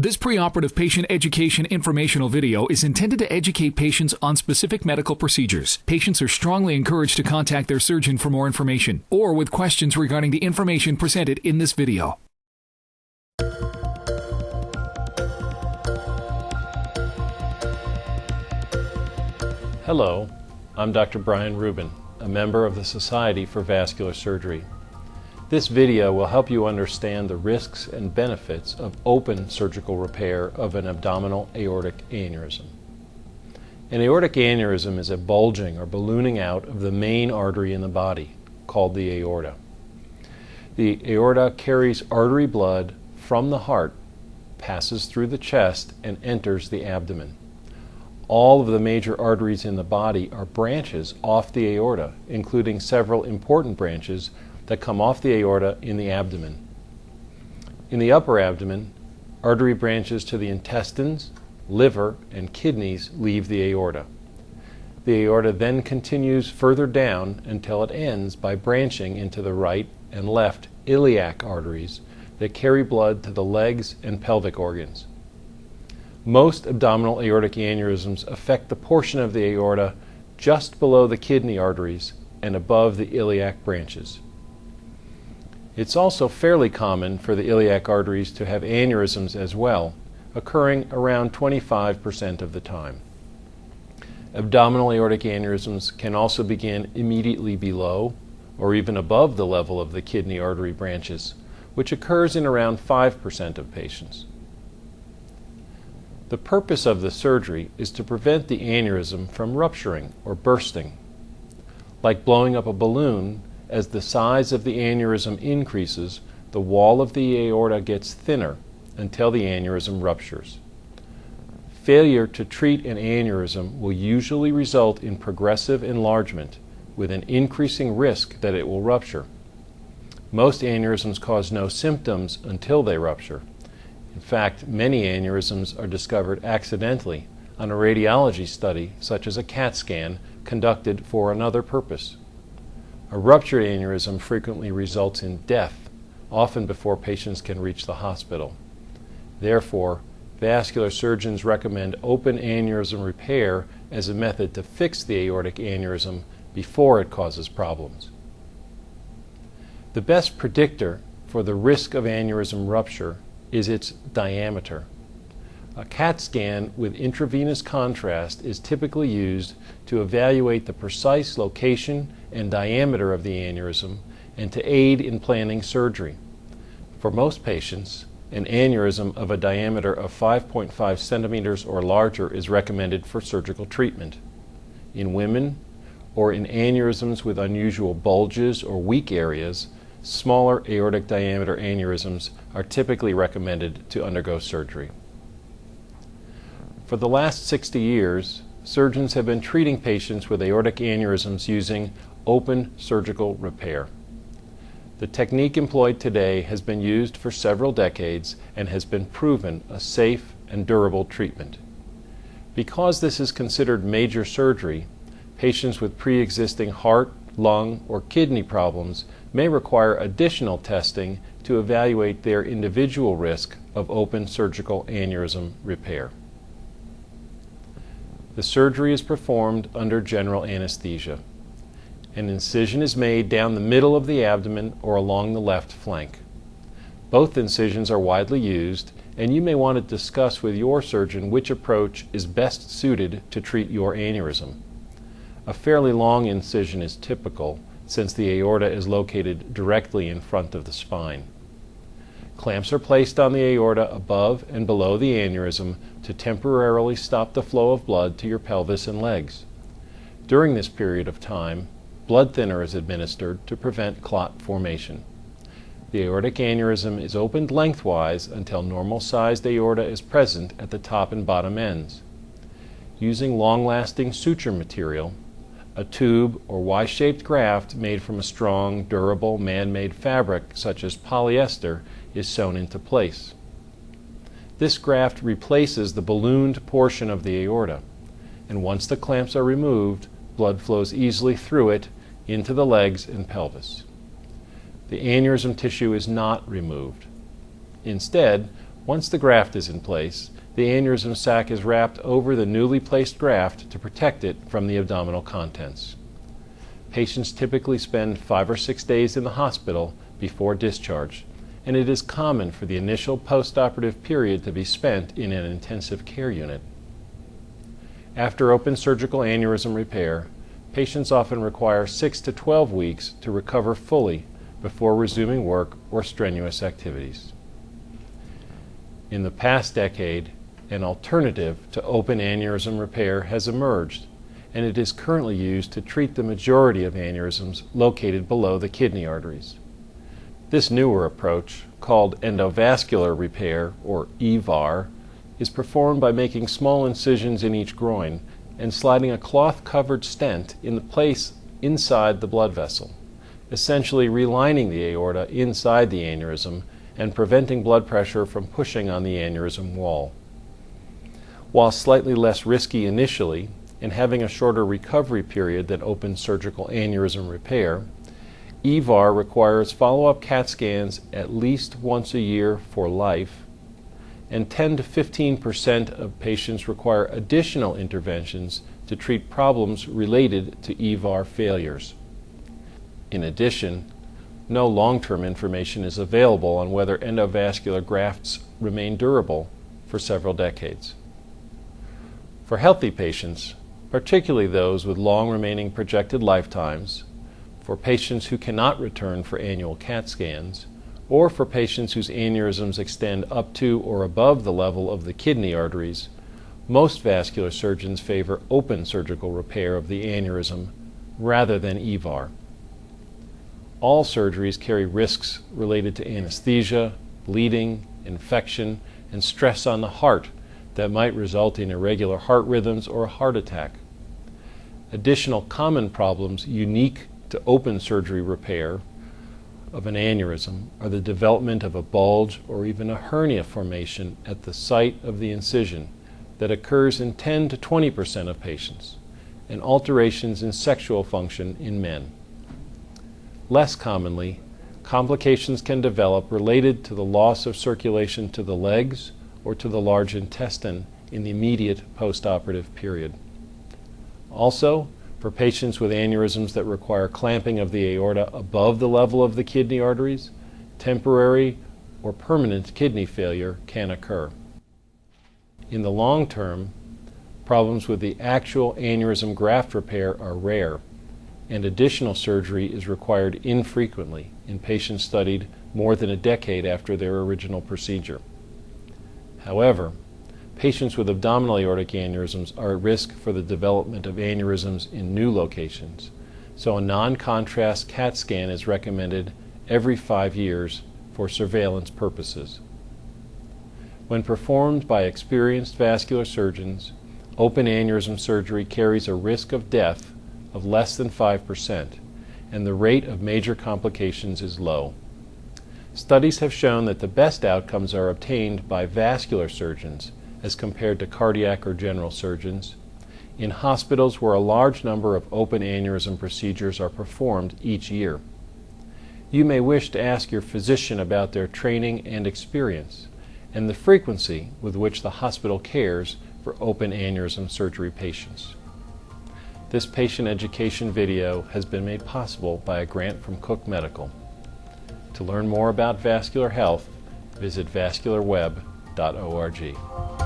This preoperative patient education informational video is intended to educate patients on specific medical procedures. Patients are strongly encouraged to contact their surgeon for more information or with questions regarding the information presented in this video. Hello, I'm Dr. Brian Rubin, a member of the Society for Vascular Surgery. This video will help you understand the risks and benefits of open surgical repair of an abdominal aortic aneurysm. An aortic aneurysm is a bulging or ballooning out of the main artery in the body, called the aorta. The aorta carries artery blood from the heart, passes through the chest, and enters the abdomen. All of the major arteries in the body are branches off the aorta, including several important branches that come off the aorta in the abdomen. In the upper abdomen, artery branches to the intestines, liver, and kidneys leave the aorta. The aorta then continues further down until it ends by branching into the right and left iliac arteries that carry blood to the legs and pelvic organs. Most abdominal aortic aneurysms affect the portion of the aorta just below the kidney arteries and above the iliac branches. It's also fairly common for the iliac arteries to have aneurysms as well, occurring around 25% of the time. Abdominal aortic aneurysms can also begin immediately below or even above the level of the kidney artery branches, which occurs in around 5% of patients. The purpose of the surgery is to prevent the aneurysm from rupturing or bursting. Like blowing up a balloon, as the size of the aneurysm increases, the wall of the aorta gets thinner until the aneurysm ruptures. Failure to treat an aneurysm will usually result in progressive enlargement with an increasing risk that it will rupture. Most aneurysms cause no symptoms until they rupture. In fact, many aneurysms are discovered accidentally on a radiology study, such as a CAT scan conducted for another purpose. A ruptured aneurysm frequently results in death, often before patients can reach the hospital. Therefore, vascular surgeons recommend open aneurysm repair as a method to fix the aortic aneurysm before it causes problems. The best predictor for the risk of aneurysm rupture is its diameter. A CAT scan with intravenous contrast is typically used to evaluate the precise location and diameter of the aneurysm and to aid in planning surgery. For most patients, an aneurysm of a diameter of 5.5 centimeters or larger is recommended for surgical treatment. In women, or in aneurysms with unusual bulges or weak areas, smaller aortic diameter aneurysms are typically recommended to undergo surgery. For the last 60 years, surgeons have been treating patients with aortic aneurysms using open surgical repair. The technique employed today has been used for several decades and has been proven a safe and durable treatment. Because this is considered major surgery, patients with pre-existing heart, lung, or kidney problems may require additional testing to evaluate their individual risk of open surgical aneurysm repair. The surgery is performed under general anesthesia. An incision is made down the middle of the abdomen or along the left flank. Both incisions are widely used, and you may want to discuss with your surgeon which approach is best suited to treat your aneurysm. A fairly long incision is typical, since the aorta is located directly in front of the spine. Clamps are placed on the aorta above and below the aneurysm to temporarily stop the flow of blood to your pelvis and legs. During this period of time, blood thinner is administered to prevent clot formation. The aortic aneurysm is opened lengthwise until normal-sized aorta is present at the top and bottom ends. Using long-lasting suture material, a tube or Y-shaped graft made from a strong, durable, man-made fabric such as polyester is sewn into place. This graft replaces the ballooned portion of the aorta, and once the clamps are removed, blood flows easily through it into the legs and pelvis. The aneurysm tissue is not removed. Instead, Once the graft is in place, the aneurysm sac is wrapped over the newly placed graft to protect it from the abdominal contents. Patients typically spend 5 or 6 days in the hospital before discharge, and it is common for the initial postoperative period to be spent in an intensive care unit. After open surgical aneurysm repair, patients often require 6 to 12 weeks to recover fully before resuming work or strenuous activities. In the past decade, an alternative to open aneurysm repair has emerged, and it is currently used to treat the majority of aneurysms located below the kidney arteries. This newer approach, called Endovascular Repair, or EVAR, is performed by making small incisions in each groin and sliding a cloth-covered stent in the place inside the blood vessel, essentially relining the aorta inside the aneurysm and preventing blood pressure from pushing on the aneurysm wall. While slightly less risky initially and having a shorter recovery period than open surgical aneurysm repair, EVAR requires follow-up CAT scans at least once a year for life, and 10 to 15% of patients require additional interventions to treat problems related to EVAR failures. In addition, no long-term information is available on whether endovascular grafts remain durable for several decades. For healthy patients, particularly those with long remaining projected lifetimes, for patients who cannot return for annual CAT scans, or for patients whose aneurysms extend up to or above the level of the kidney arteries, most vascular surgeons favor open surgical repair of the aneurysm rather than EVAR. All surgeries carry risks related to anesthesia, bleeding, infection, and stress on the heart that might result in irregular heart rhythms or a heart attack. Additional common problems unique to open surgery repair of an aneurysm are the development of a bulge or even a hernia formation at the site of the incision that occurs in 10 to 20% of patients, and alterations in sexual function in men. Less commonly, complications can develop related to the loss of circulation to the legs or to the large intestine in the immediate postoperative period. Also, for patients with aneurysms that require clamping of the aorta above the level of the kidney arteries, temporary or permanent kidney failure can occur. In the long term, problems with the actual aneurysm graft repair are rare, and additional surgery is required infrequently in patients studied more than a decade after their original procedure. However, patients with abdominal aortic aneurysms are at risk for the development of aneurysms in new locations, so a non-contrast CAT scan is recommended every 5 years for surveillance purposes. When performed by experienced vascular surgeons, open aneurysm surgery carries a risk of death of less than 5%, and the rate of major complications is low. Studies have shown that the best outcomes are obtained by vascular surgeons as compared to cardiac or general surgeons, in hospitals where a large number of open aneurysm procedures are performed each year. You may wish to ask your physician about their training and experience, and the frequency with which the hospital cares for open aneurysm surgery patients. This patient education video has been made possible by a grant from Cook Medical. To learn more about vascular health, visit vascularweb.org.